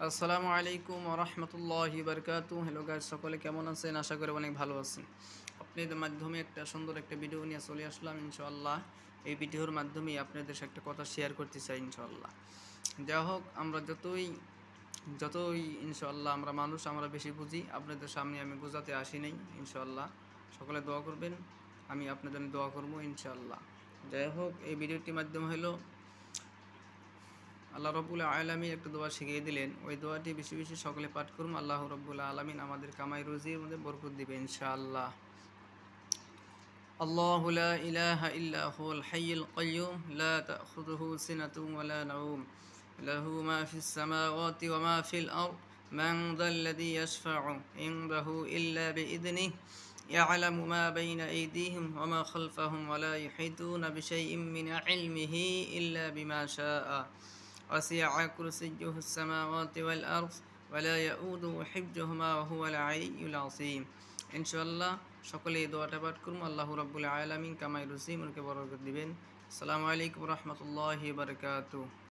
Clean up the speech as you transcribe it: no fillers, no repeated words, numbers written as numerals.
আসসালামু আলাইকুম ওয়া রাহমাতুল্লাহি ওয়া বারাকাতুহু। হ্যালো গাইস, সকলে কেমন আছেন? আশা করি অনেক ভালো আছেন। আপনাদের মাধ্যমে একটা সুন্দর একটা ভিডিও নিয়ে চলে আসলাম ইনশাআল্লাহ। এই ভিডিওর মাধ্যমে আপনাদের সাথে একটা কথা শেয়ার করতে চাই ইনশাআল্লাহ। যাই হোক, আমরা যতই ইনশাআল্লাহ আমরা মানুষ, আমরা বেশি বুঝি। আপনাদের সামনে আমি বোঝাতে আসি নাই ইনশাআল্লাহ। সকলে দোয়া করবেন, আমি আপনাদের জন্য দোয়া করবো ইনশাআল্লাহ। যাই হোক, এই ভিডিওটির মাধ্যমে হলো আল্লাহ রব্বুল আলামিন একটা দোয়া শিখিয়ে দিলেন। ওই দোয়াটি বেশি বেশি সকলে পাঠ করুন। আল্লাহ রব্বুল আলামিন আমাদের কামাই রুজির মধ্যে বরকত দিবে ইনশাআল্লাহ। আল্লাহু লা ইলাহা ইল্লা হুয়াল হাইয়ুল কাইয়্যুম লা তাখুযুহু সিনাতুন ওয়া লা নাওম লাহু মা ফিস সামাওয়াতি ওয়া মা ফিল আরদ মান যাল্লাযী ইয়াশফা'ু ইনদাহু ইল্লা বিইذনিহি ইয়া'লামু মা বাইনা আইদিহিম ওয়া মা খালফাহুম ওয়া লা ইউহিতুনা বিশাইইন মিন ইলমিহি ইল্লা বিমা শাআ وسع كرسيه السماوات والأرض ولا يؤوده حفظهما وهو العلي العظيم। ইনশাআল্লাহ সকলে এই দোয়াটা পাঠ করুন। আল্লাহ রাব্বুল আলামিন কামাই রুজি মনকে বরকত দিবেন। আসসালামু আলাইকুম ওয়া রাহমাতুল্লাহি ওয়া বারাকাতুহু।